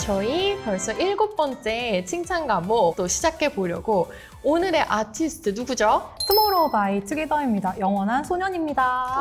저희 벌써 7번째 칭찬 과목 또 시작해 보려고 오늘의 아티스트 누구죠? 투모로우 바이 투게더입니다. 영원한 소년입니다.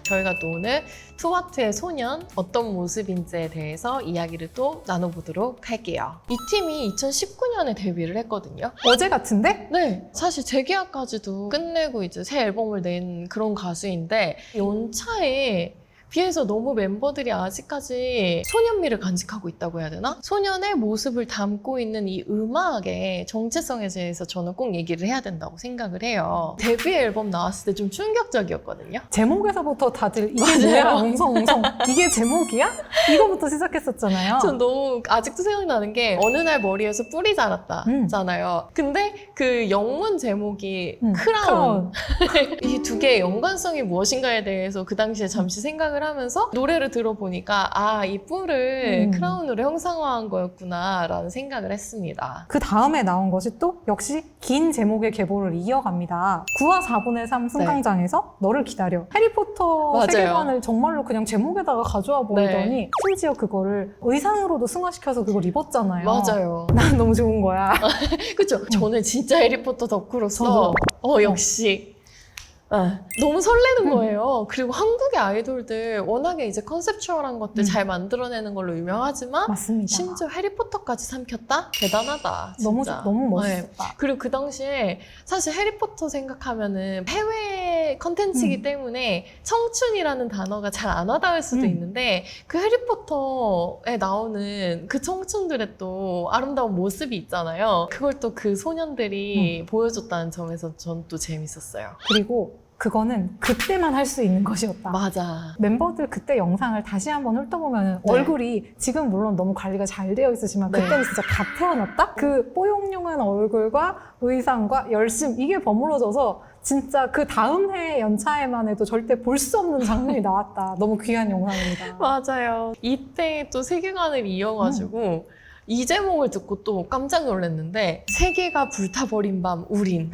저희가 또 오늘 투와투의 소년 어떤 모습인지에 대해서 이야기를 또 나눠보도록 할게요. 이 팀이 2019년에 데뷔를 했거든요. 어제 같은데? 네, 사실 재계약까지도 끝내고 이제 새 앨범을 낸 그런 가수인데 연차에 비해서 너무 멤버들이 아직까지 소년미를 간직하고 있다고 해야 되나? 소년의 모습을 담고 있는 이 음악의 정체성에 대해서 저는 꼭 얘기를 해야 된다고 생각을 해요. 데뷔 앨범 나왔을 때 좀 충격적이었거든요. 제목에서부터 다들 이게 맞아요. 뭐야? 웅성웅성. 이게 제목이야? 이거부터 시작했었잖아요. 전 너무 아직도 생각나는 게 어느 날 머리에서 뿔이 자랐다잖아요. 근데 그 영문 제목이 크라운. 이 두 개의 연관성이 무엇인가에 대해서 그 당시에 잠시 생각을 하면서 노래를 들어보니까 아, 이 뿔을 크라운으로 형상화한 거였구나 라는 생각을 했습니다. 그 다음에 나온 것이 또 역시 긴 제목의 계보를 이어갑니다. 9화 4분의 3 승강장에서 너를 기다려. 해리포터 맞아요. 세계관을 정말로 그냥 제목에다가 가져와 버리더니 심지어 그거를 의상으로도 승화시켜서 그걸 입었잖아요. 맞아요. 난 너무 좋은 거야. 그쵸? 저는 진짜 해리포터 덕후로서 저도. 역시 너무 설레는 거예요. 그리고 한국의 아이돌들 워낙에 이제 컨셉추얼한 것들 잘 만들어내는 걸로 유명하지만 맞습니다. 심지어 해리포터까지 삼켰다? 대단하다. 진짜. 너무 멋있었다. 그리고 그 당시에 사실 해리포터 생각하면은 해외 컨텐츠이기 때문에 청춘이라는 단어가 잘 안 와닿을 수도 있는데 그 해리포터에 나오는 그 청춘들의 또 아름다운 모습이 있잖아요. 그걸 또 그 소년들이 보여줬다는 점에서 전 또 재밌었어요. 그리고 그거는 그때만 할 수 있는 것이었다. 맞아. 멤버들 그때 영상을 다시 한번 훑어보면 얼굴이 지금 물론 너무 관리가 잘 되어 있으시지만 그때는 진짜 갓 태어났다? 그 뽀용용한 얼굴과 의상과 열심 이게 버무려져서 진짜 그 다음 해 연차에만 해도 절대 볼 수 없는 장면이 나왔다. 너무 귀한 영상입니다. 맞아요. 이때 또 세계관을 이어가지고 이 제목을 듣고 또 깜짝 놀랐는데 세계가 불타버린 밤 우린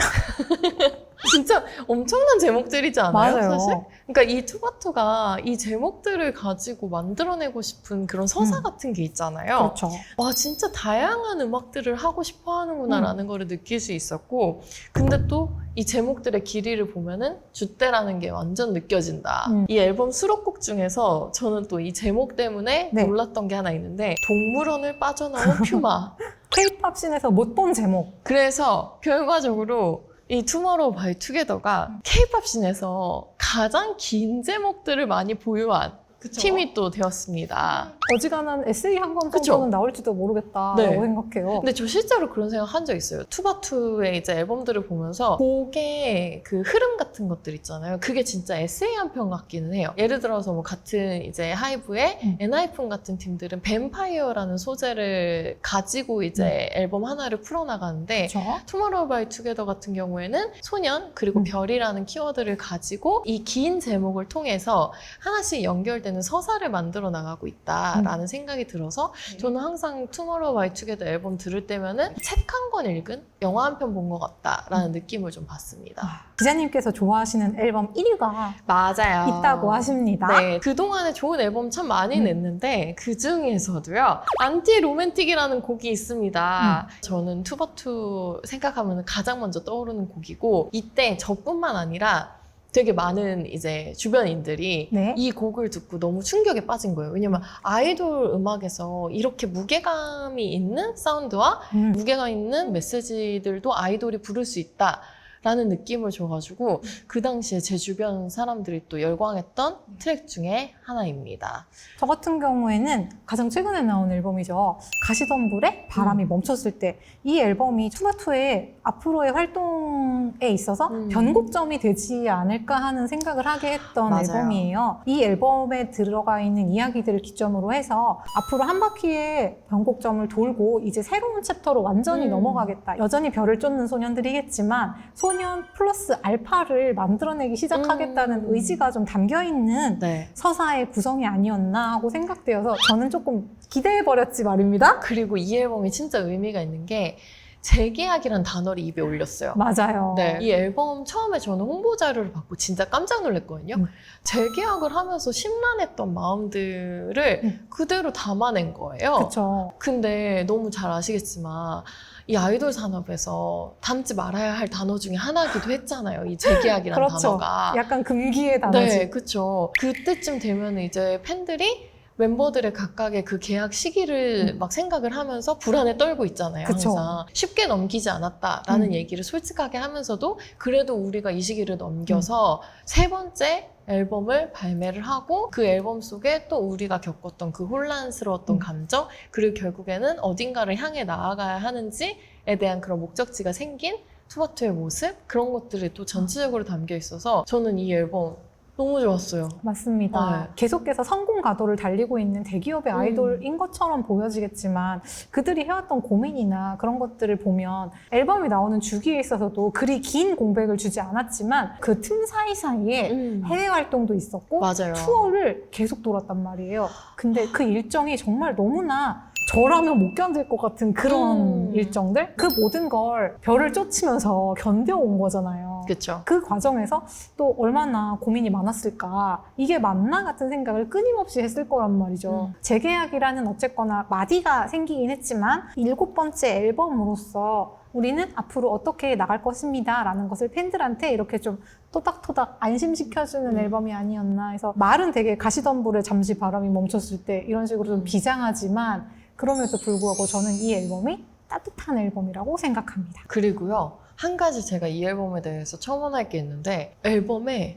진짜 엄청난 제목들이지 않아요? 맞아요. 사실? 그러니까 이 투바투가 이 제목들을 가지고 만들어내고 싶은 그런 서사 같은 게 있잖아요. 그렇죠. 와, 진짜 다양한 음악들을 하고 싶어 하는구나라는 거를 느낄 수 있었고 근데 또 이 제목들의 길이를 보면은 줏대라는 게 완전 느껴진다. 이 앨범 수록곡 중에서 저는 또 이 제목 때문에 놀랐던 게 하나 있는데 동물원을 빠져나온 퓨마. K-팝 씬에서 못 본 제목. 그래서 결과적으로 이 투모로우 바이 투게더가 K-팝 씬에서 가장 긴 제목들을 많이 보유한 팀이 또 되었습니다. 어지간한 에세이 한 권 그쵸? 정도는 나올지도 모르겠다라고 생각해요. 근데 저 실제로 그런 생각 한 적 있어요. 투바투의 이제 앨범들을 보면서 곡의 그 흐름 같은 것들 있잖아요. 그게 진짜 에세이 한 편 같기는 해요. 예를 들어서 뭐 같은 이제 하이브의 엔하이픈 같은 팀들은 뱀파이어라는 소재를 가지고 이제 앨범 하나를 풀어나가는데 투모로우 바이 투게더 같은 경우에는 소년 그리고 별이라는 키워드를 가지고 이 긴 제목을 통해서 하나씩 연결되는 서사를 만들어 나가고 있다라는 생각이 들어서 저는 항상 투모로우 바이 투게더 앨범 들을 때면은 책 한 권 읽은 영화 한 편 본 것 같다라는 느낌을 좀 받습니다. 기자님께서 좋아하시는 앨범 1위가 맞아요. 있다고 하십니다. 네, 그동안에 좋은 앨범 참 많이 냈는데 그 중에서도요 안티 로맨틱이라는 곡이 있습니다. 저는 투바투 생각하면 가장 먼저 떠오르는 곡이고 이때 저뿐만 아니라 되게 많은 이제 주변인들이 이 곡을 듣고 너무 충격에 빠진 거예요. 왜냐면 아이돌 음악에서 이렇게 무게감이 있는 사운드와 무게감 있는 메시지들도 아이돌이 부를 수 있다. 라는 느낌을 줘가지고 그 당시에 제 주변 사람들이 또 열광했던 트랙 중에 하나입니다. 저 같은 경우에는 가장 최근에 나온 앨범이죠. 가시던 불에 바람이 멈췄을 때 이 앨범이 투바투의 앞으로의 활동에 있어서 변곡점이 되지 않을까 하는 생각을 하게 했던 앨범이에요. 이 앨범에 들어가 있는 이야기들을 기점으로 해서 앞으로 한 바퀴의 변곡점을 돌고 이제 새로운 챕터로 완전히 넘어가겠다. 여전히 별을 쫓는 소년들이겠지만 소년 플러스 알파를 만들어내기 시작하겠다는 의지가 좀 담겨있는 서사의 구성이 아니었나 하고 생각되어서 저는 조금 기대해버렸지 말입니다. 그리고 이 앨범이 진짜 의미가 있는 게 재계약이란 단어를 입에 올렸어요. 맞아요. 네. 이 앨범 처음에 저는 홍보 자료를 받고 진짜 깜짝 놀랐거든요. 재계약을 하면서 심란했던 마음들을 그대로 담아낸 거예요. 그쵸. 근데 너무 잘 아시겠지만 이 아이돌 산업에서 담지 말아야 할 단어 중에 하나기도 했잖아요. 이 재계약이라는 그렇죠. 단어가. 약간 금기의 단어지. 네, 그렇죠. 그때쯤 되면 이제 팬들이 멤버들의 각각의 그 계약 시기를 막 생각을 하면서 불안에 떨고 있잖아요. 그쵸. 항상 쉽게 넘기지 않았다라는 음. 얘기를 솔직하게 하면서도 그래도 우리가 이 시기를 넘겨서 세 번째 앨범을 발매를 하고 그 앨범 속에 또 우리가 겪었던 그 혼란스러웠던 감정 그리고 결국에는 어딘가를 향해 나아가야 하는지에 대한 그런 목적지가 생긴 투바투의 모습 그런 것들이 또 전체적으로 담겨 있어서 저는 이 앨범 너무 좋았어요. 맞습니다. 네. 계속해서 성공 가도를 달리고 있는 대기업의 아이돌인 것처럼 보여지겠지만 그들이 해왔던 고민이나 그런 것들을 보면 앨범이 나오는 주기에 있어서도 그리 긴 공백을 주지 않았지만 그 틈 사이사이에 해외 활동도 있었고 맞아요. 투어를 계속 돌았단 말이에요. 근데 그 일정이 정말 너무나 저라면 못 견딜 것 같은 그런 일정들? 그 모든 걸 별을 쫓으면서 견뎌온 거잖아요. 그렇죠. 그 과정에서 또 얼마나 고민이 많았을까 이게 맞나 같은 생각을 끊임없이 했을 거란 말이죠. 재계약이라는 어쨌거나 마디가 생기긴 했지만 7번째 앨범으로서 우리는 앞으로 어떻게 나갈 것입니다 라는 것을 팬들한테 이렇게 좀 토닥토닥 안심시켜주는 앨범이 아니었나 해서 말은 되게 가시덤불에 잠시 바람이 멈췄을 때 이런 식으로 좀 비장하지만 그럼에도 불구하고 저는 이 앨범이 따뜻한 앨범이라고 생각합니다. 그리고요, 한 가지 제가 이 앨범에 대해서 첨언할 게 있는데 앨범의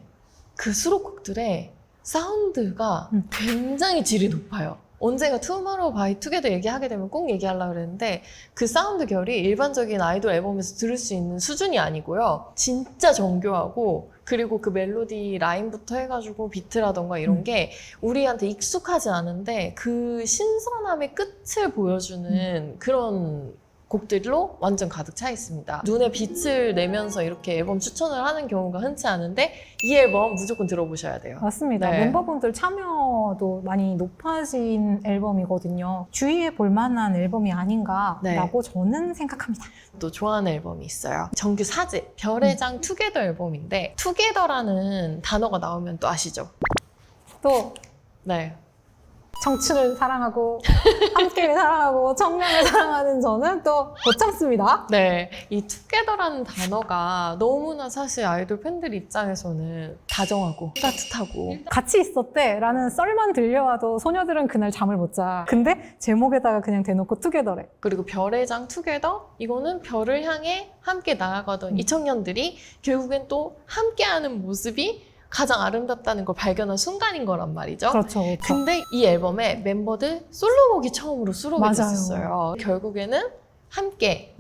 그 수록곡들의 사운드가 굉장히 질이 높아요. 언젠가 투모로우 바이 투게더 얘기하게 되면 꼭 얘기하려고 그랬는데 그 사운드 결이 일반적인 아이돌 앨범에서 들을 수 있는 수준이 아니고요. 진짜 정교하고 그리고 그 멜로디 라인부터 해가지고 비트라던가 이런 게 우리한테 익숙하지 않은데 그 신선함의 끝을 보여주는 그런 곡들로 완전 가득 차 있습니다. 눈에 빛을 내면서 이렇게 앨범 추천을 하는 경우가 흔치 않은데 이 앨범 무조건 들어보셔야 돼요. 맞습니다. 네. 멤버분들 참여도 많이 높아진 앨범이거든요. 주의해 볼 만한 앨범이 아닌가라고 저는 생각합니다. 또 좋아하는 앨범이 있어요. 정규 4집 별의 장 투게더 앨범인데 투게더라는 단어가 나오면 또 아시죠? 또 네. 청춘을 사랑하고 함께를 사랑하고 청량을 사랑하는 저는 또 못 참습니다. 네, 이 투게더라는 단어가 너무나 사실 아이돌 팬들 입장에서는 다정하고 따뜻하고 같이 있었대 라는 썰만 들려와도 소녀들은 그날 잠을 못 자. 근데 제목에다가 그냥 대놓고 투게더래. 그리고 별의 장 투게더 이거는 별을 향해 함께 나아가던 이 청년들이 결국엔 또 함께하는 모습이 가장 아름답다는 걸 발견한 순간인 거란 말이죠. 그렇죠. 그렇죠. 근데 이 앨범에 멤버들 솔로곡이 처음으로 수록이 맞아요. 됐었어요. 결국에는 함께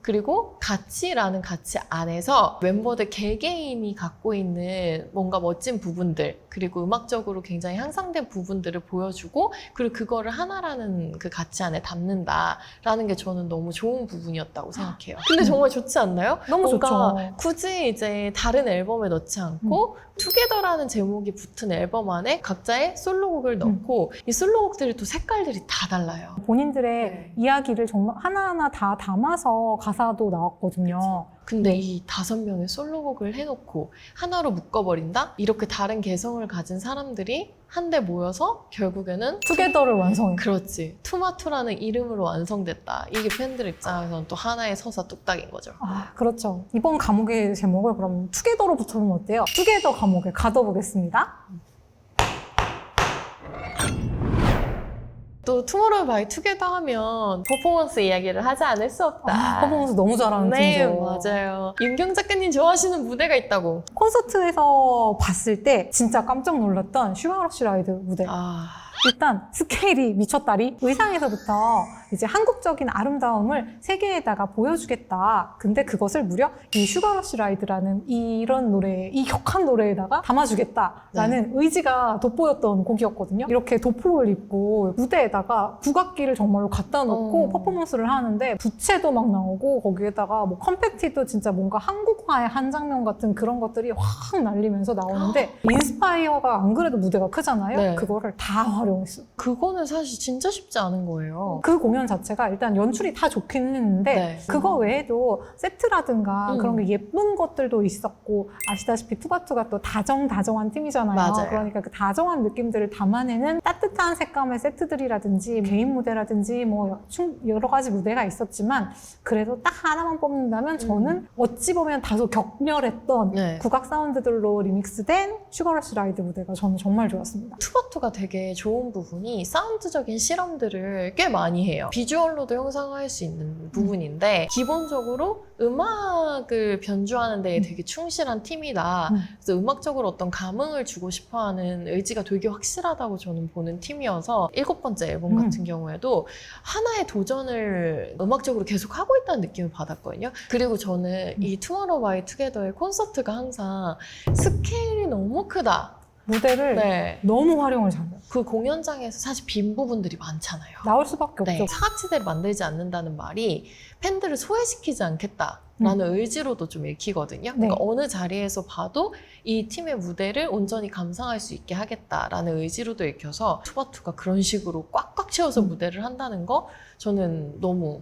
그리고 가치라는 가치 안에서 멤버들 개개인이 갖고 있는 뭔가 멋진 부분들 그리고 음악적으로 굉장히 향상된 부분들을 보여주고 그리고 그거를 하나라는 그 가치 안에 담는다라는 게 저는 너무 좋은 부분이었다고 생각해요. 근데 정말 좋지 않나요? 너무 뭔가 좋죠. 굳이 이제 다른 앨범에 넣지 않고 투게더라는 제목이 붙은 앨범 안에 각자의 솔로곡을 넣고 이 솔로곡들이 또 색깔들이 다 달라요. 본인들의 네. 이야기를 정말 하나하나 다 담아서 가사도 나왔거든요. 근데 이 5명의 솔로곡을 해놓고 하나로 묶어버린다? 이렇게 다른 개성을 가진 사람들이 한데 모여서 결국에는 투게더를 완성해. 그렇지 투마투라는 이름으로 완성됐다. 이게 팬들 입장에서는 또 하나의 서사 뚝딱인 거죠. 아, 그렇죠. 이번 과목의 제목을 그럼 투게더로 붙여보면 어때요? 투게더 과목에 가둬보겠습니다. 또 투모로우 바이 투게더 하면 퍼포먼스 이야기를 하지 않을 수 없다. 퍼포먼스 너무 잘하는 네, 팀이죠. 맞아요. 윤경 작가님 좋아하시는 무대가 있다고. 콘서트에서 봤을 때 진짜 깜짝 놀랐던 슈가러쉬 라이드 무대. 일단 스케일이 미쳤다리. 의상에서부터 이제 한국적인 아름다움을 세계에다가 보여주겠다. 근데 그것을 무려 이 슈가러쉬 라이드라는 이런 노래, 이 격한 노래에다가 담아주겠다라는 의지가 돋보였던 곡이었거든요. 이렇게 도포를 입고 무대에다가 무대에다가 국악기를 정말로 갖다 놓고 퍼포먼스를 하는데 부채도 막 나오고 거기에다가 뭐 컴패티도 진짜 뭔가 한국화의 한 장면 같은 그런 것들이 확 날리면서 나오는데 인스파이어가 안 그래도 무대가 크잖아요. 네. 그거를 다 활용했어요. 그거는 사실 진짜 쉽지 않은 거예요. 그 공연 자체가 일단 연출이 다 좋기는 했는데 네. 그거 외에도 세트라든가 그런 게 예쁜 것들도 있었고 아시다시피 투바투가 또 다정한 팀이잖아요. 맞아요. 그러니까 그 다정한 느낌들을 담아내는 따뜻한 색감의 세트들이라든지 개인 무대라든지 뭐 여러 가지 무대가 있었지만 그래도 딱 하나만 뽑는다면 저는 어찌 보면 다소 격렬했던 네. 국악 사운드들로 리믹스된 슈거러쉬 라이드 무대가 저는 정말 좋았습니다. 투바투가 되게 좋은 부분이 사운드적인 실험들을 꽤 많이 해요. 비주얼로도 형상화할 수 있는 부분인데 기본적으로 음악을 변주하는 데에 되게 충실한 팀이다. 그래서 음악적으로 어떤 감흥을 주고 싶어하는 의지가 되게 확실하다고 저는 보는 팀이어서 7번째 앨범 같은 경우에도 하나의 도전을 음악적으로 계속 하고 있다는 느낌을 받았거든요. 그리고 저는 이 투모로우 바이 투게더의 콘서트가 항상 스케일이 너무 크다. 무대를 네. 너무 활용을 잘해요. 그 공연장에서 사실 빈 부분들이 많잖아요. 나올 수밖에 없죠. 네. 사각지대를 만들지 않는다는 말이 팬들을 소외시키지 않겠다라는 의지로도 좀 읽히거든요. 네. 그러니까 어느 자리에서 봐도 이 팀의 무대를 온전히 감상할 수 있게 하겠다라는 의지로도 읽혀서 투바투가 그런 식으로 꽉꽉 채워서 무대를 한다는 거 저는 너무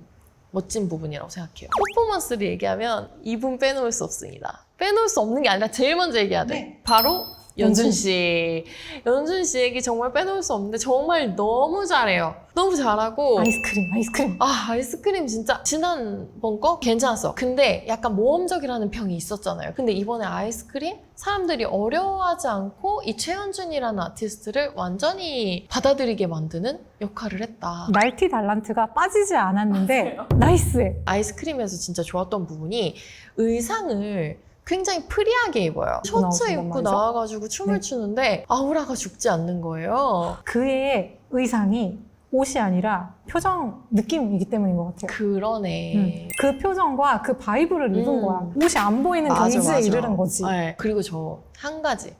멋진 부분이라고 생각해요. 퍼포먼스를 얘기하면 이분 빼놓을 수 없습니다. 빼놓을 수 없는 게 아니라 제일 먼저 얘기해야 돼. 네. 바로 연준 씨. 연준 씨 얘기 정말 빼놓을 수 없는데 정말 너무 잘해요. 너무 잘하고. 아이스크림. 아이스크림 진짜 지난번 거 괜찮았어. 근데 약간 모험적이라는 평이 있었잖아요. 근데 이번에 아이스크림 사람들이 어려워하지 않고 이 최연준이라는 아티스트를 완전히 받아들이게 만드는 역할을 했다. 말티 달란트가 빠지지 않았는데 나이스해. 아이스크림에서 진짜 좋았던 부분이 의상을 굉장히 프리하게 입어요. 셔츠 나오신단 입고 말이죠? 나와가지고 춤을 네. 추는데 아우라가 죽지 않는 거예요. 그의 의상이 옷이 아니라 표정 느낌이기 때문인 것 같아요. 그러네. 그 표정과 그 바이브를 입은 거야. 옷이 안 보이는 맞아, 경지에 맞아. 이르는 거지. 네. 그리고 저 한 가지.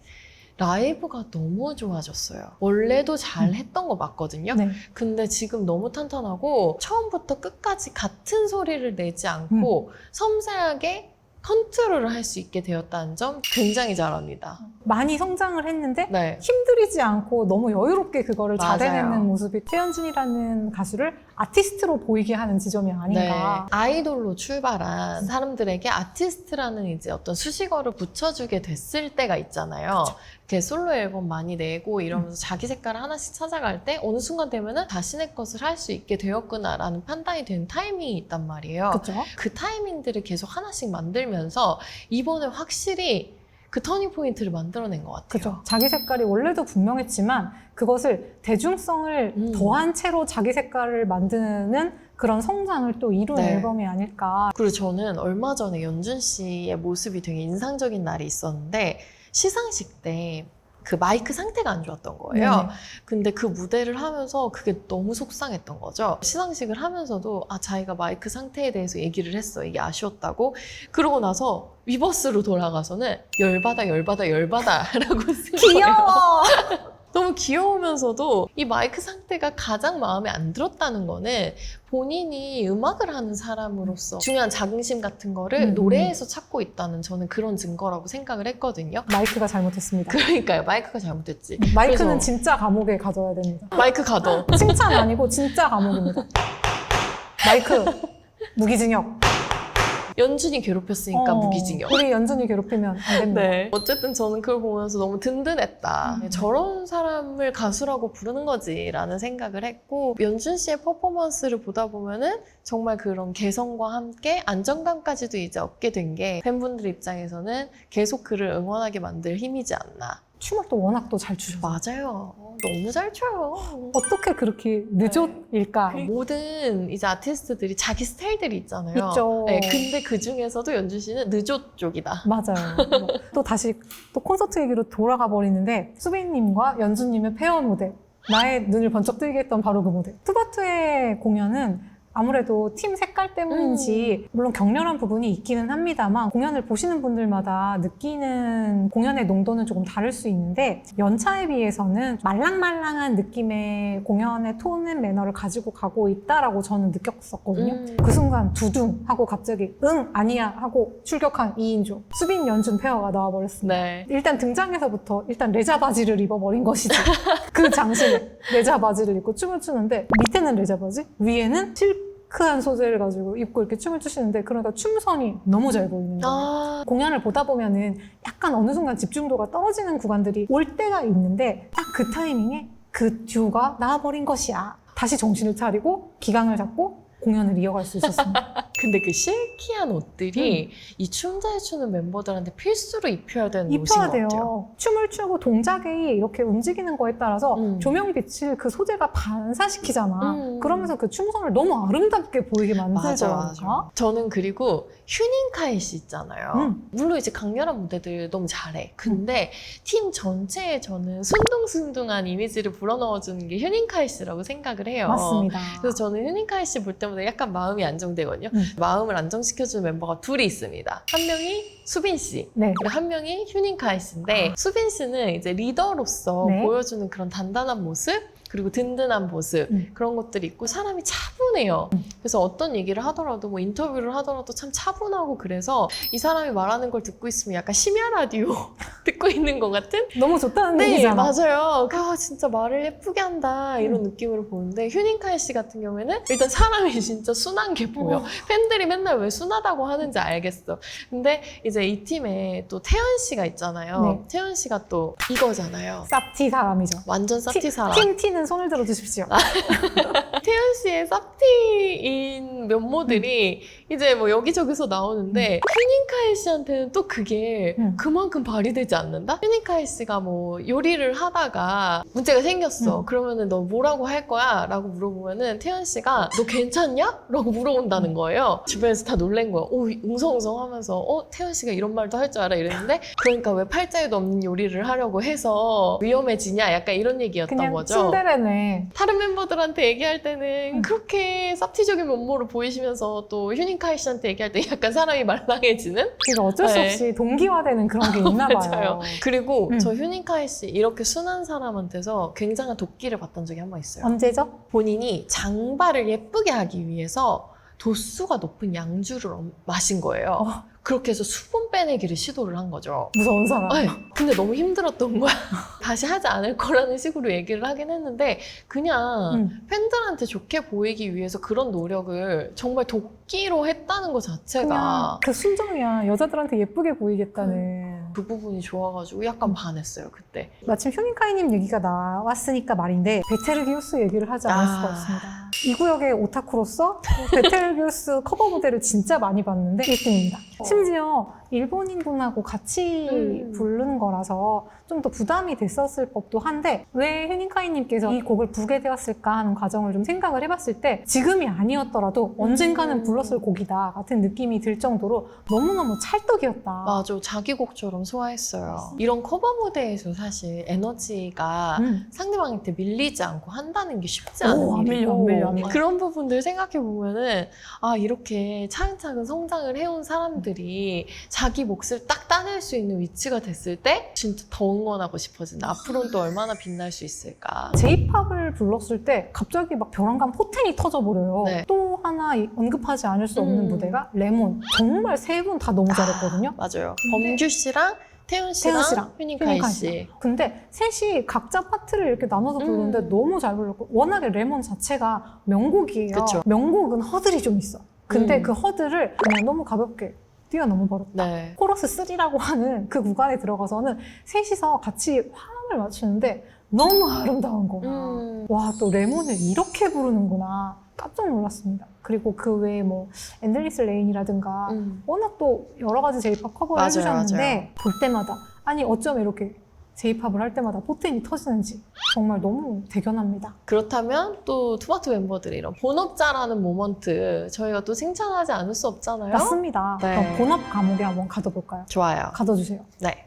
라이브가 너무 좋아졌어요. 원래도 잘 했던 거 맞거든요. 네. 근데 지금 너무 탄탄하고 처음부터 끝까지 같은 소리를 내지 않고 섬세하게 컨트롤을 할 수 있게 되었다는 점 굉장히 잘합니다. 많이 성장을 했는데 네. 힘들이지 않고 너무 여유롭게 그거를 맞아요. 잘해내는 모습이 최연준이라는 가수를 아티스트로 보이게 하는 지점이 아닌가. 네. 아이돌로 출발한 사람들에게 아티스트라는 이제 어떤 수식어를 붙여주게 됐을 때가 있잖아요. 이렇게 솔로 앨범 많이 내고 이러면서 자기 색깔을 하나씩 찾아갈 때 어느 순간 되면은 자신의 것을 할 수 있게 되었구나라는 판단이 되는 타이밍이 있단 말이에요. 그렇죠? 그 타이밍들을 계속 하나씩 만들면서 이번에 확실히 그 터닝 포인트를 만들어낸 것 같아요. 그죠. 자기 색깔이 원래도 분명했지만 그것을 대중성을 더한 채로 자기 색깔을 만드는 그런 성장을 또 이룬 네. 앨범이 아닐까. 그리고 저는 얼마 전에 연준 씨의 모습이 되게 인상적인 날이 있었는데 시상식 때 그 마이크 상태가 안 좋았던 거예요. 네네. 근데 그 무대를 하면서 그게 너무 속상했던 거죠. 시상식을 하면서도 자기가 마이크 상태에 대해서 얘기를 했어. 이게 아쉬웠다고. 그러고 나서 위버스로 돌아가서는 열받아 라고 쓴 거예요. 귀여워! 너무 귀여우면서도 이 마이크 상태가 가장 마음에 안 들었다는 거는 본인이 음악을 하는 사람으로서 중요한 자긍심 같은 거를 노래에서 찾고 있다는 저는 그런 증거라고 생각을 했거든요. 마이크가 잘못했습니다. 그러니까요. 마이크가 잘못됐지. 마이크는 그래서 진짜 감옥에 가져야 됩니다. 마이크 가둬. 칭찬 아니고 진짜 감옥입니다. 마이크 무기징역. 연준이 괴롭혔으니까 무기징역. 우리 연준이 괴롭히면 안 됩니다. 네. 어쨌든 저는 그걸 보면서 너무 든든했다. 저런 사람을 가수라고 부르는 거지라는 생각을 했고 연준 씨의 퍼포먼스를 보다 보면은 정말 그런 개성과 함께 안정감까지도 이제 얻게 된 게 팬분들 입장에서는 계속 그를 응원하게 만들 힘이지 않나. 춤을 또 워낙 또 잘 추셔서 맞아요. 너무 잘 춰요. 어떻게 그렇게 늦었일까? 모든 이제 아티스트들이 자기 스타일들이 있잖아요. 있죠. 네, 근데 그 중에서도 연준 씨는 늦옷 쪽이다. 맞아요. 또 다시 또 콘서트 얘기로 돌아가 버리는데 수빈님과 연주님의 페어 무대 나의 눈을 번쩍 뜨게 했던 바로 그 무대. 투바투의 공연은 아무래도 팀 색깔 때문인지 물론 격렬한 부분이 있기는 합니다만 공연을 보시는 분들마다 느끼는 공연의 농도는 조금 다를 수 있는데 연차에 비해서는 말랑말랑한 느낌의 공연의 톤앤 매너를 가지고 가고 있다라고 저는 느꼈었거든요. 그 순간 두둥 하고 갑자기 응 아니야 하고 출격한 2인조 수빈 연준 페어가 나와버렸습니다. 네. 일단 등장에서부터 일단 레자 바지를 입어버린 것이죠. 그 장신에 레자 바지를 입고 춤을 추는데 밑에는 레자 바지, 위에는 실크한 소재를 가지고 입고 이렇게 춤을 추시는데 그러니까 춤선이 너무 잘 보이는 거예요. 공연을 보다 보면은 약간 어느 순간 집중도가 떨어지는 구간들이 올 때가 있는데 딱 그 타이밍에 그 듀오가 나와버린 것이야. 다시 정신을 차리고 기강을 잡고 공연을 이어갈 수 있었습니다. 근데 그 실키한 옷들이 이 춤잘 추는 멤버들한테 필수로 입혀야 되는 옷인 입혀야 것 돼요. 같아요. 춤을 추고 동작이 이렇게 움직이는 거에 따라서 조명빛을 그 소재가 반사시키잖아. 그러면서 그 춤선을 너무 아름답게 보이게 만들더라고요. 저는 그리고 휴닝카이 씨 있잖아요. 물론 이제 강렬한 무대들 너무 잘해. 근데 팀 전체에 저는 순둥순둥한 이미지를 불어넣어주는 게 휴닝카이 씨라고 생각을 해요. 맞습니다. 그래서 저는 휴닝카이 씨 볼 때마다 약간 마음이 안정되거든요. 마음을 안정시켜주는 멤버가 둘이 있습니다. 한 명이 수빈 씨, 네. 그리고 한 명이 휴닝카이 씨인데 수빈 씨는 이제 리더로서 네. 보여주는 그런 단단한 모습 그리고 든든한 모습 그런 것들이 있고 사람이 차분해요. 그래서 어떤 얘기를 하더라도 뭐 인터뷰를 하더라도 참 차분하고 그래서 이 사람이 말하는 걸 듣고 있으면 약간 심야 라디오 듣고 있는 것 같은? 너무 좋다는 네, 얘기잖아. 맞아요. 아, 진짜 말을 예쁘게 한다 이런 느낌으로 보는데 휴닝카이 씨 같은 경우에는 일단 사람이 진짜 순한 게 보여. 팬들이 맨날 왜 순하다고 하는지 알겠어. 근데 이제 이 팀에 또 태연 씨가 있잖아요. 네. 태연 씨가 또 이거잖아요. 쌉티 사람이죠. 완전 쌉티 사람. 팀 T는 손을 들어 주십시오. 태연 씨의 쌉티인 면모들이 이제 뭐 여기저기서 나오는데 휴닝카이 씨한테는 또 그게 그만큼 발휘되지 않는다? 휴닝카이 씨가 뭐 요리를 하다가 문제가 생겼어. 그러면은 너 뭐라고 할 거야? 라고 물어보면은 태연 씨가 너 괜찮냐? 라고 물어본다는 거예요. 주변에서 다 놀란 거야. 오, 웅성웅성 하면서 태연 씨가 이런 말도 할 줄 알아? 이랬는데 그러니까 왜 팔자에도 없는 요리를 하려고 해서 위험해지냐? 약간 이런 얘기였던 그냥 거죠. 침대래네. 다른 멤버들한테 얘기할 때는 그렇게 쌉티적인 면모를 보이시면서 또 휴닝카이 씨한테 얘기할 때 약간 사람이 말랑해지는? 그래서 어쩔 수 네. 없이 동기화되는 그런 게 있나 봐요. 맞아요. 그리고 저 휴닝카이 씨 이렇게 순한 사람한테서 굉장한 도끼를 받던 적이 한 번 있어요. 언제죠? 본인이 장발을 예쁘게 하기 위해서 도수가 높은 양주를 마신 거예요. 그렇게 해서 수분 빼내기를 시도를 한 거죠. 무서운 사람. 네. 근데 너무 힘들었던 거야. 다시 하지 않을 거라는 식으로 얘기를 하긴 했는데 그냥 팬들한테 좋게 보이기 위해서 그런 노력을 정말 도끼로 했다는 것 자체가 그냥 그 순정이야. 여자들한테 예쁘게 보이겠다는. 그 부분이 좋아가지고 약간 반했어요, 그때. 마침 휴닝카이님 얘기가 나왔으니까 말인데 베텔기우스 얘기를 하지 않을 수가 없습니다. 이 구역의 오타쿠로서 베텔기우스 커버 무대를 진짜 많이 봤는데 1등입니다. 심지어 일본인분하고 같이 부르는 거라서 좀 더 부담이 됐었을 법도 한데 왜 휴닝카이님께서 이 곡을 부르게 되었을까 하는 과정을 좀 생각을 해봤을 때 지금이 아니었더라도 언젠가는 불렀을 곡이다 같은 느낌이 들 정도로 너무너무 찰떡이었다. 맞아, 자기 곡처럼 소화했어요. 이런 커버 무대에서 사실 에너지가 상대방한테 밀리지 않고 한다는 게 쉽지 않은 안 일이고 밀려, 안 밀려. 그런 부분들 생각해보면은 아 이렇게 차근차근 성장을 해온 사람들이 자기 몫을 딱 따낼 수 있는 위치가 됐을 때 진짜 더 응원하고 싶어진다. 앞으로는 또 얼마나 빛날 수 있을까. J-팝을 불렀을 때 갑자기 막 벼랑간 포텐이 터져버려요. 네. 또 하나 언급하지 않을 수 없는 무대가 레몬. 정말 세 분 다 너무 잘했거든요. 맞아요. 범규 씨랑 태연 씨랑 휴닝카이 씨. 근데 셋이 각자 파트를 이렇게 나눠서 부르는데 너무 잘 불렀고 워낙에 레몬 자체가 명곡이에요. 그쵸. 명곡은 허들이 좀 있어. 근데 그 허들을 그냥 너무 가볍게 뛰어넘어 버렸다. 네. 코러스 3라고 하는 그 구간에 들어가서는 셋이서 같이 화음을 맞추는데 너무 아름다운 거야. 와, 또 레몬을 이렇게 부르는구나. 깜짝 놀랐습니다. 그리고 그 외에 뭐 엔들리스 레인이라든가 워낙 또 여러 가지 J-팝 커버를 맞아요, 해주셨는데 맞아요. 볼 때마다 아니 어쩜 이렇게 J-팝을 할 때마다 포텐이 터지는지 정말 너무 대견합니다. 그렇다면 또 투바투 멤버들의 이런 본업자라는 모먼트 저희가 또 칭찬하지 않을 수 없잖아요. 맞습니다. 네. 그럼 본업 과목에 한번 가둬볼까요? 좋아요. 가둬주세요. 네.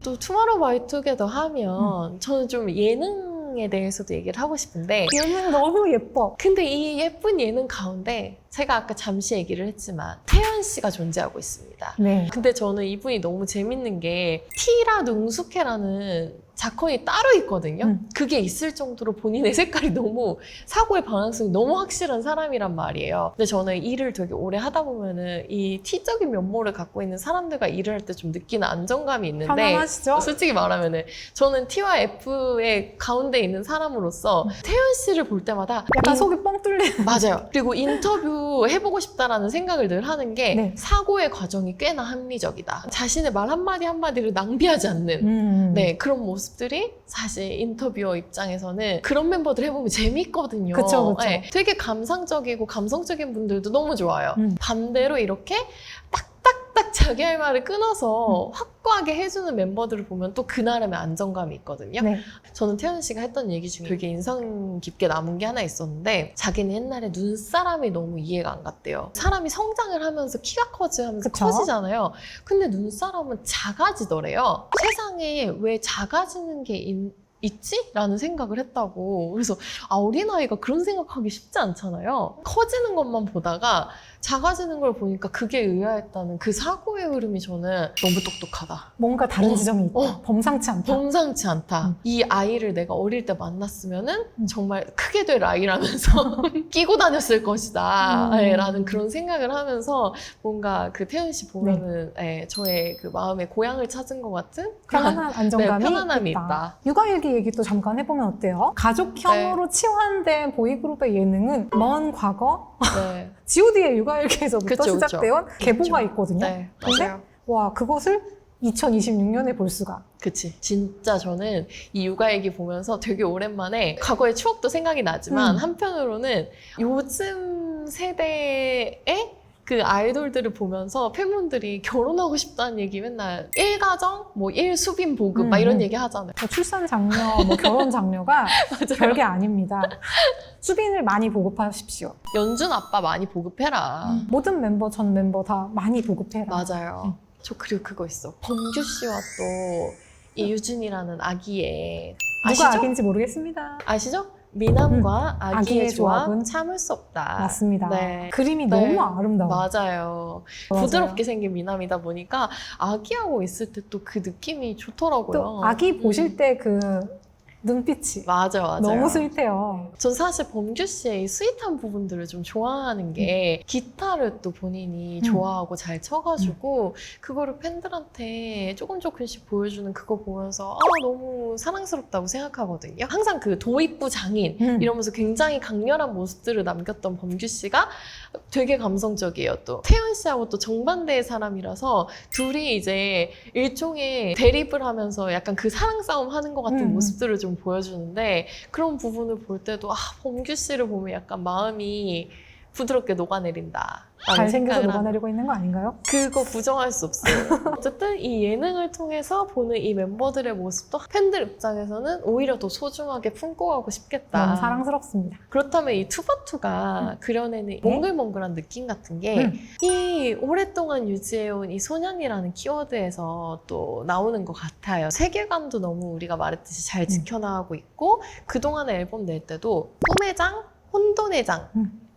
또 투모로우 바이 투게더 하면 저는 좀 예능 예능에 대해서도 얘기를 하고 싶은데 예능 너무 예뻐. 근데 이 예쁜 예능 가운데 제가 아까 잠시 얘기를 했지만 태연 씨가 존재하고 있습니다. 네. 근데 저는 이분이 너무 재밌는 게 티라 능숙해라는 작품이 따로 있거든요. 그게 있을 정도로 본인의 색깔이 너무 사고의 방향성이 너무 확실한 사람이란 말이에요. 근데 저는 일을 되게 오래 하다 보면은 이 티적인 면모를 갖고 있는 사람들과 일을 할 때 좀 느끼는 안정감이 있는데 편안하시죠? 솔직히 말하면은 저는 T와 F의 가운데 있는 사람으로서 태연 씨를 볼 때마다 약간 속이 뻥 뚫리는. 맞아요. 그리고 인터뷰 해보고 싶다라는 생각을 늘 하는 게 네. 사고의 과정이 꽤나 합리적이다. 자신의 말 한마디 한마디를 낭비하지 않는 네, 그런 모습들이 사실 인터뷰어 입장에서는 그런 멤버들 해보면 재밌거든요. 그쵸. 네, 되게 감상적이고 감성적인 분들도 너무 좋아요. 반대로 이렇게 딱딱딱 자기 할 말을 끊어서 확고하게 해주는 멤버들을 보면 또 그 나름의 안정감이 있거든요. 네. 저는 태연 씨가 했던 얘기 중에 되게 인상 깊게 남은 게 하나 있었는데 자기는 옛날에 눈사람이 너무 이해가 안 갔대요. 사람이 성장을 하면서 키가 커지면서 그쵸? 커지잖아요. 근데 눈사람은 작아지더래요. 세상에 왜 작아지는 게 있지? 라는 생각을 했다고. 그래서 어린아이가 그런 생각하기 쉽지 않잖아요. 커지는 것만 보다가 작아지는 걸 보니까 그게 의아했다는 그 사고의 흐름이 저는 너무 똑똑하다. 뭔가 다른 지점이 있다. 범상치 않다. 범상치 않다. 이 아이를 내가 어릴 때 만났으면은 정말 크게 될 아이라면서 끼고 다녔을 것이다. 네, 라는 그런 생각을 하면서 뭔가 그 태연 씨 보면은 네, 저의 그 마음의 고향을 찾은 것 같은 편안한 안정감이 네, 편안함이 있다. 있다. 육아일기 얘기도 잠깐 해보면 어때요? 가족형으로 치환된 보이그룹의 예능은 먼 과거 네. G.O.D의 육아일기에서부터 그쵸, 그쵸. 시작되온 계보가 있거든요. 네, 근데 맞아요. 와 그것을 2026년에 볼 수가. 그치. 진짜 저는 이 육아 얘기 보면서 되게 오랜만에 과거의 추억도 생각이 나지만 한편으로는 요즘 세대의 그 아이돌들을 보면서 팬분들이 결혼하고 싶다는 얘기 맨날 일가정, 뭐 일수빈 보급 막 이런 얘기 하잖아요. 뭐 출산 장려, 뭐 결혼 장려가 별게 아닙니다. 수빈을 많이 보급하십시오. 연준 아빠 많이 보급해라. 모든 멤버, 전 멤버 다 많이 보급해라. 맞아요. 저 그리고 그거 있어. 범규 씨와 또 이유준이라는 아기의 누가 아시죠? 악인지 모르겠습니다. 아시죠? 미남과 아기의 아기의 조합 조합은 참을 수 없다. 맞습니다. 네. 그림이 네. 너무 아름다워. 맞아요. 맞아요. 부드럽게 생긴 미남이다 보니까 아기하고 있을 때 또 그 느낌이 좋더라고요. 또 아기 보실 때 그 눈빛이 맞아요. 너무 스윗해요. 전 사실 범규 씨의 이 스윗한 부분들을 좀 좋아하는 게 기타를 또 본인이 좋아하고 잘 쳐가지고 그거를 팬들한테 조금씩 보여주는 그거 보면서 너무 사랑스럽다고 생각하거든요. 항상 그 도입부 장인 이러면서 굉장히 강렬한 모습들을 남겼던 범규 씨가 되게 감성적이에요. 또 태연 씨하고 또 정반대의 사람이라서 둘이 이제 일종의 대립을 하면서 약간 그 사랑 싸움 하는 것 같은 모습들을 좀 보여주는데 그런 부분을 볼 때도 범규 씨를 보면 약간 마음이 부드럽게 녹아내린다. 잘생겨서 녹아내리고 있는 거 아닌가요? 그거 부정할 수 없어요. 어쨌든 이 예능을 통해서 보는 이 멤버들의 모습도 팬들 입장에서는 오히려 더 소중하게 품고 가고 싶겠다. 너무 사랑스럽습니다. 그렇다면 이 투바투가 그려내는 몽글몽글한 느낌 같은 게 이 오랫동안 유지해온 이 소년이라는 키워드에서 또 나오는 것 같아요. 세계관도 너무 우리가 말했듯이 잘 지켜나가고 있고 그동안의 앨범 낼 때도 꿈의 장, 혼돈의 장,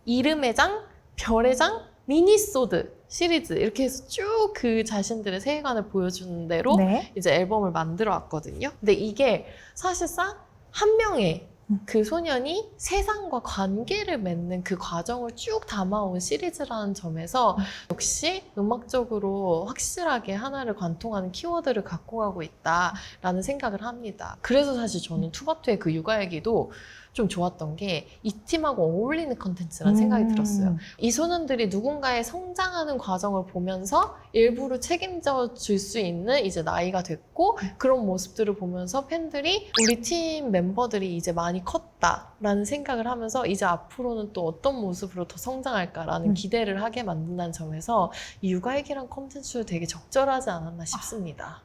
이름의 장, 별의 장, 미니소드 시리즈 이렇게 해서 쭉 그 자신들의 세계관을 보여주는 대로 이제 앨범을 만들어 왔거든요. 근데 이게 사실상 한 명의 그 소년이 세상과 관계를 맺는 그 과정을 쭉 담아온 시리즈라는 점에서 역시 음악적으로 확실하게 하나를 관통하는 키워드를 갖고 가고 있다라는 생각을 합니다. 그래서 사실 저는 투바투의 그 육아 얘기도 좀 좋았던 게 이 팀하고 어울리는 컨텐츠라는 생각이 들었어요. 이 소년들이 누군가의 성장하는 과정을 보면서 일부러 책임져 줄 수 있는 이제 나이가 됐고 그런 모습들을 보면서 팬들이 우리 팀 멤버들이 이제 많이 컸다라는 생각을 하면서 이제 앞으로는 또 어떤 모습으로 더 성장할까라는 기대를 하게 만든다는 점에서 이 육아일기란 컨텐츠도 되게 적절하지 않았나 싶습니다.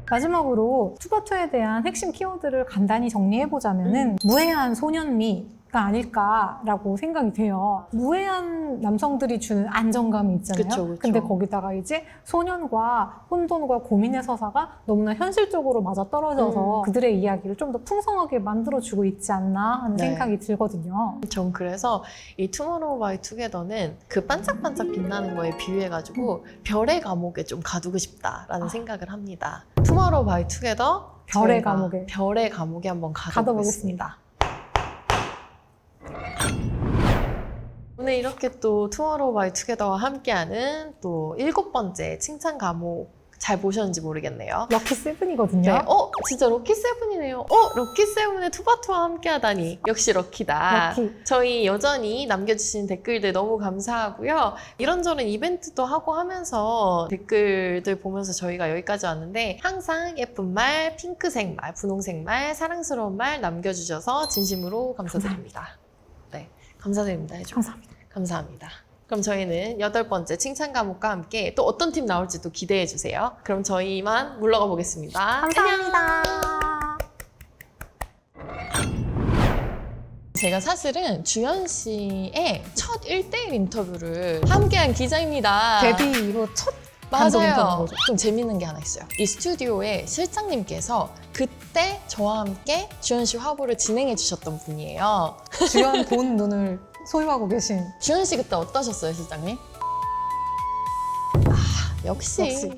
마지막으로 투바투에 대한 핵심 키워드를 간단히 정리해보자면은 무해한 소년미, 아닐까라고 생각이 돼요. 무해한 남성들이 주는 안정감이 있잖아요. 그쵸, 그쵸. 근데 거기다가 이제 소년과 혼돈과 고민의 서사가 너무나 현실적으로 맞아떨어져서 그들의 이야기를 좀 더 풍성하게 만들어주고 있지 않나 하는 네. 생각이 들거든요. 전 그래서 이 투모로우 바이 투게더는 그 반짝반짝 빛나는 거에 비유해가지고 별의 감옥에 좀 가두고 싶다라는 생각을 합니다. 투모로우 바이 투게더 별의 저희가 감옥에. 별의 감옥에 한번 가둬보겠습니다. 오늘 이렇게 또 투모로우 바이 투게더와 함께하는 또 7번째 칭찬 감옥 잘 보셨는지 모르겠네요. 럭키 세븐이거든요. 네. 진짜 럭키 세븐이네요. 럭키 세븐의 투바투와 함께 하다니. 역시 럭키다. 럭키. 저희 여전히 남겨주신 댓글들 너무 감사하고요. 이런저런 이벤트도 하고 하면서 댓글들 보면서 저희가 여기까지 왔는데 항상 예쁜 말, 핑크색 말, 분홍색 말, 사랑스러운 말 남겨주셔서 진심으로 감사드립니다. 네. 감사드립니다. 해줘. 감사합니다. 감사합니다. 그럼 저희는 8번째 칭찬 감옥과 함께 또 어떤 팀 나올지 또 기대해 주세요. 그럼 저희만 물러가 보겠습니다. 감사합니다. 제가 사실은 주연 씨의 첫 1대1 인터뷰를 함께한 기자입니다. 데뷔로 첫 단독 인터뷰인 맞아요. 거죠. 좀 재밌는 게 하나 있어요. 이 스튜디오의 실장님께서 그때 저와 함께 주연 씨 화보를 진행해 주셨던 분이에요. 주연 본 눈을 소유하고 계신 주연 씨 그때 어떠셨어요, 실장님? 역시. 역시.